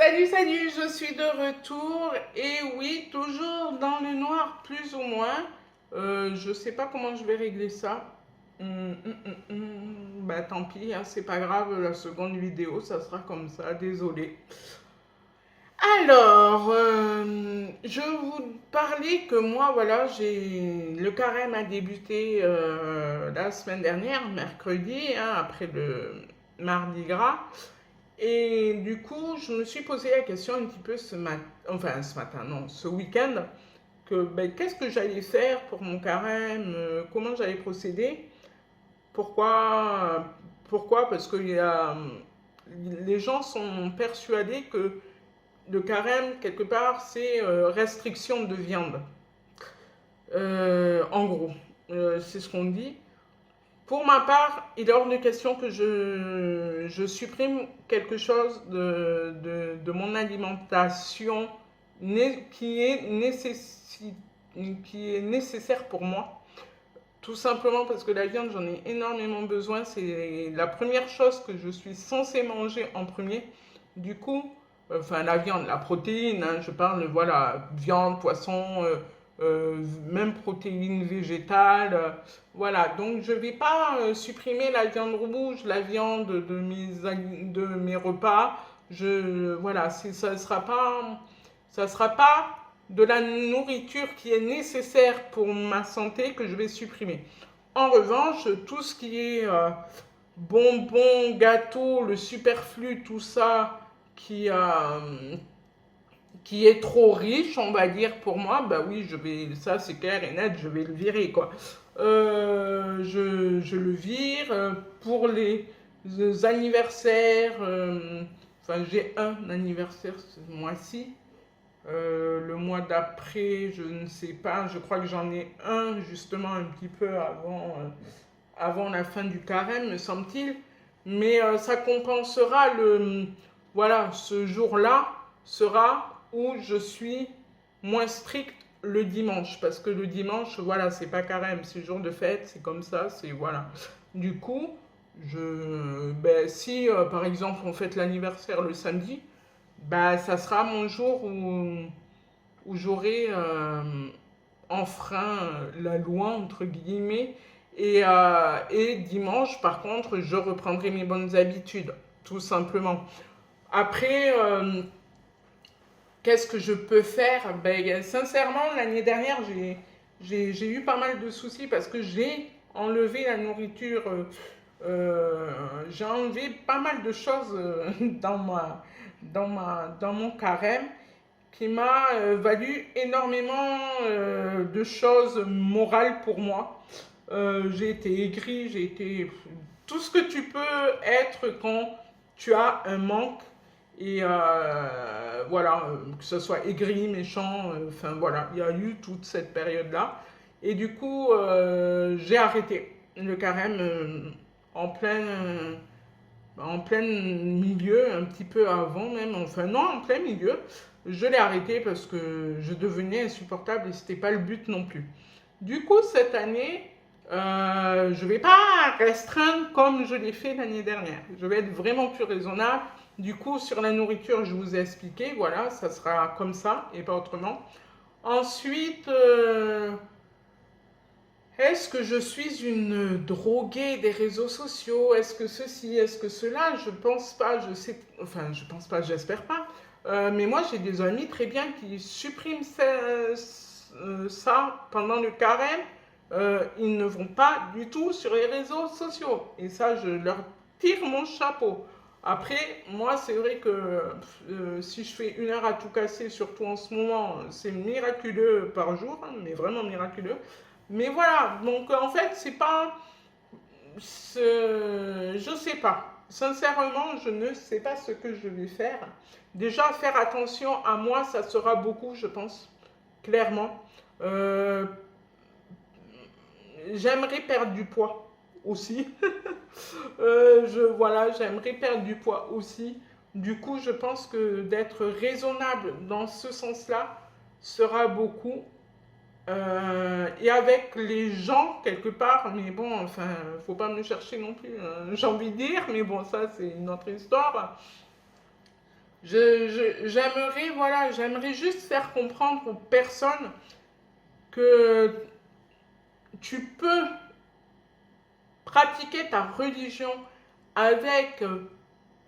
Salut, salut, je suis de retour et oui, toujours dans le noir plus ou moins. Je sais pas comment je vais régler ça. Bah tant pis, hein, c'est pas grave, la seconde vidéo, ça sera comme ça, désolé. Alors, je vous parlais que moi, voilà, le carême a débuté la semaine dernière, mercredi, hein, après le mardi gras. Et du coup, je me suis posé la question un petit peu ce matin, non, ce week-end, que ben, qu'est-ce que j'allais faire pour mon carême, comment j'allais procéder, pourquoi, pourquoi, parce que les gens sont persuadés que le carême, quelque part, c'est restriction de viande. En gros, c'est ce qu'on dit. Pour ma part, il est hors de question que je supprime quelque chose de mon alimentation qui est, qui est nécessaire pour moi. Tout simplement parce que la viande, j'en ai énormément besoin. C'est la première chose que je suis censée manger en premier. Du coup, enfin la viande, la protéine, hein, je parle, voilà, viande, poisson, même protéines végétales. Voilà, donc je ne vais pas supprimer la viande rouge, la viande de mes repas. Voilà, ça sera pas de la nourriture qui est nécessaire pour ma santé que je vais supprimer. En revanche, tout ce qui est bonbons, gâteaux, le superflu, tout ça qui est trop riche, on va dire pour moi, bah oui, ça c'est clair et net, je vais le virer quoi. Je le vire pour les anniversaires. Enfin, j'ai un anniversaire ce mois-ci. Le mois d'après, je ne sais pas, je crois que j'en ai un justement un petit peu avant la fin du carême, me semble-t-il. Mais ça compensera voilà, ce jour-là sera où je suis moins strict le dimanche. Parce que le dimanche, voilà, c'est pas carême, c'est jour de fête, c'est comme ça, c'est voilà. Du coup, ben, si par exemple on fête l'anniversaire le samedi, bah, ça sera mon jour où j'aurai enfreint la loi, entre guillemets. Et dimanche, par contre, je reprendrai mes bonnes habitudes, tout simplement. Après, qu'est-ce que je peux faire? Ben, sincèrement, l'année dernière, j'ai eu pas mal de soucis parce que j'ai enlevé la nourriture. J'ai enlevé pas mal de choses dans mon carême qui m'a valu énormément de choses morales pour moi. J'ai été aigri, j'ai été tout ce que tu peux être quand tu as un manque et voilà, que ce soit aigri, méchant, enfin voilà, il y a eu toute cette période-là. Et du coup, j'ai arrêté le carême en plein milieu, un petit peu avant même, enfin non, en plein milieu. Je l'ai arrêté parce que je devenais insupportable et c'était pas le but non plus. Du coup, cette année, je vais pas restreindre comme je l'ai fait l'année dernière. Je vais être vraiment plus raisonnable. Du coup, sur la nourriture, je vous ai expliqué, voilà, ça sera comme ça et pas autrement. Ensuite, est-ce que je suis une droguée des réseaux sociaux? Est-ce que ceci, est-ce que cela? Je pense pas, je sais, enfin, je pense pas, j'espère pas. Mais moi, j'ai des amis très bien qui suppriment ça pendant le carême. Ils ne vont pas du tout sur les réseaux sociaux. Et ça, je leur tire mon chapeau. Après, moi, c'est vrai que si je fais 1 heure à tout casser, surtout en ce moment, c'est miraculeux par jour, hein, mais vraiment miraculeux. Mais voilà, donc en fait, c'est pas. Je sais pas. Sincèrement, je ne sais pas ce que je vais faire. Déjà, faire attention à moi, ça sera beaucoup, je pense, clairement. Euh, J'aimerais perdre du poids aussi. Voilà, j'aimerais perdre du poids aussi. Du coup, je pense que d'être raisonnable dans ce sens-là sera beaucoup. Et avec les gens quelque part, mais bon, enfin, faut pas me chercher non plus, hein, j'ai envie de dire, mais bon, ça c'est une autre histoire. J'aimerais, voilà, j'aimerais juste faire comprendre aux personnes que tu peux pratiquer ta religion avec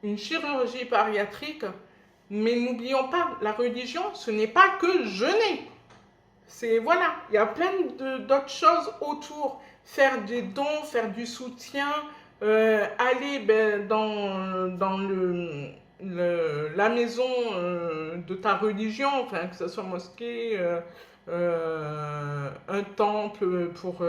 une chirurgie bariatrique, mais n'oublions pas, la religion, ce n'est pas que jeûner. C'est, voilà, il y a plein d'autres choses autour. Faire des dons, faire du soutien, aller dans la maison de ta religion, enfin, que ce soit mosquée, un temple pour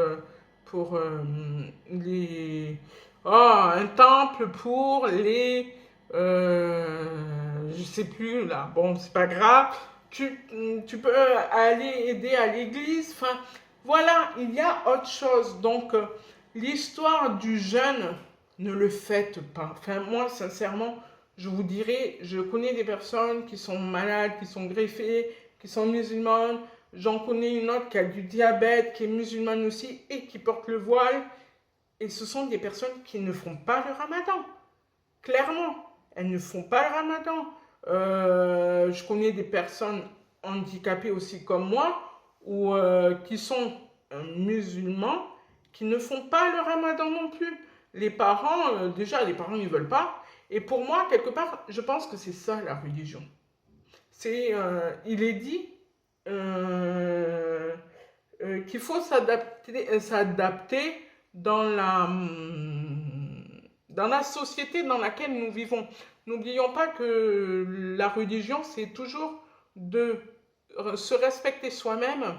les... Oh, un temple pour les... je sais plus là, bon, c'est pas grave. Tu peux aller aider à l'église. Enfin, voilà, il y a autre chose. Donc, l'histoire du jeûne, ne le faites pas. Enfin, moi, sincèrement, je vous dirais, je connais des personnes qui sont malades, qui sont greffées, qui sont musulmanes. J'en connais une autre qui a du diabète, qui est musulmane aussi et qui porte le voile. Et ce sont des personnes qui ne font pas le ramadan. Clairement, elles ne font pas le ramadan. Je connais des personnes handicapées aussi comme moi, ou qui sont musulmans, qui ne font pas le ramadan non plus. Les parents, déjà, les parents ne veulent pas. Et pour moi, quelque part, je pense que c'est ça la religion. Il est dit qu'il faut s'adapter dans la société dans laquelle nous vivons. N'oublions pas que la religion, c'est toujours de se respecter soi-même,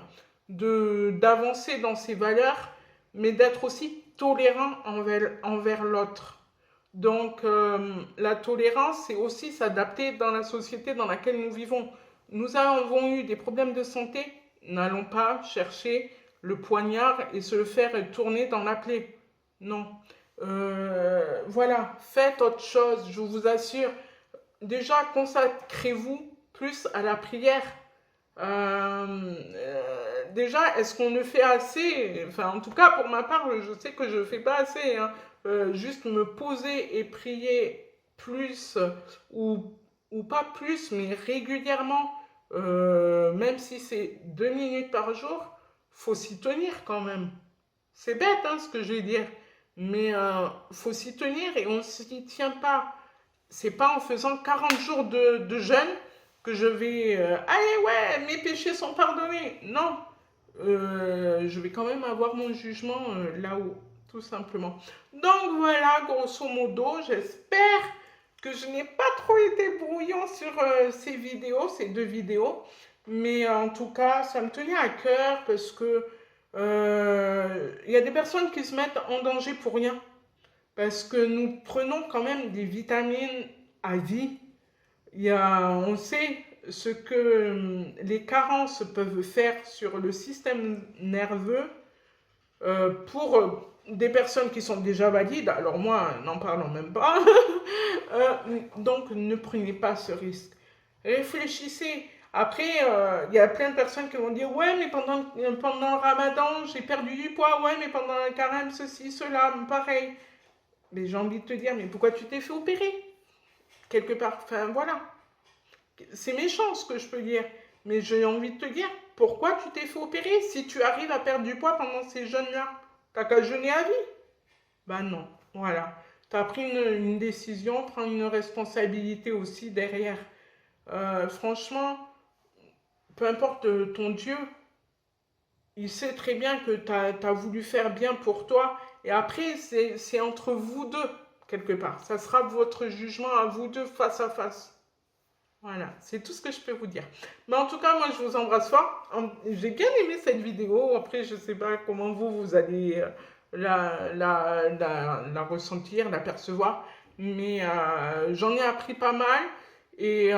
d'avancer dans ses valeurs, mais d'être aussi tolérant envers l'autre. Donc, la tolérance, c'est aussi s'adapter dans la société dans laquelle nous vivons. Nous avons eu des problèmes de santé, n'allons pas chercher le poignard et se le faire tourner dans la plaie. Non. Voilà, faites autre chose, je vous assure. Déjà, consacrez-vous plus à la prière. Déjà, est-ce qu'on le fait assez? Enfin, en tout cas, pour ma part, je sais que je ne fais pas assez. Hein. Juste me poser et prier plus, ou pas plus, mais régulièrement, même si c'est 2 minutes par jour, faut s'y tenir quand même. C'est bête, hein, ce que je vais dire. Mais faut s'y tenir et on ne s'y tient pas. C'est pas en faisant 40 jours de jeûne que je vais... allez, ouais, mes péchés sont pardonnés. Non. Je vais quand même avoir mon jugement là-haut, tout simplement. Donc voilà, grosso modo, j'espère que je n'ai pas trop été brouillon sur ces 2 vidéos. Mais en tout cas, ça me tenait à cœur parce que y a des personnes qui se mettent en danger pour rien. Parce que nous prenons quand même des vitamines à vie. On sait ce que les carences peuvent faire sur le système nerveux pour des personnes qui sont déjà valides. Alors moi, n'en parlons même pas. Donc ne prenez pas ce risque. Réfléchissez. Après, il y a plein de personnes qui vont dire « Ouais, mais pendant le ramadan, j'ai perdu du poids. Ouais, mais pendant le carême, ceci, cela, pareil. » Mais j'ai envie de te dire « Mais pourquoi tu t'es fait opérer ?» Quelque part, enfin voilà. C'est méchant ce que je peux dire. Mais j'ai envie de te dire « Pourquoi tu t'es fait opérer si tu arrives à perdre du poids pendant ces jeûnes-là? T'as qu'à jeûner à vie. » Ben non, voilà. Tu as pris une décision, prends une responsabilité aussi derrière. Franchement, peu importe ton Dieu, il sait très bien que tu as voulu faire bien pour toi. Et après, c'est entre vous deux, quelque part. Ça sera votre jugement à vous deux face à face. Voilà, c'est tout ce que je peux vous dire. Mais en tout cas, moi, je vous embrasse fort. J'ai bien aimé cette vidéo. Après, je ne sais pas comment vous allez la ressentir, la percevoir. Mais j'en ai appris pas mal. Et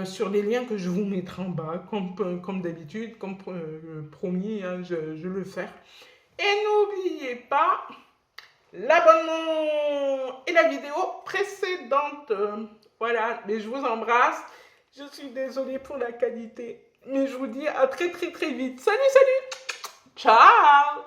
sur les liens que je vous mettrai en bas, comme d'habitude, comme promis, hein, je le fais. Et n'oubliez pas l'abonnement et la vidéo précédente. Voilà, mais je vous embrasse. Je suis désolée pour la qualité, mais je vous dis à très très très vite. Salut, salut. Ciao.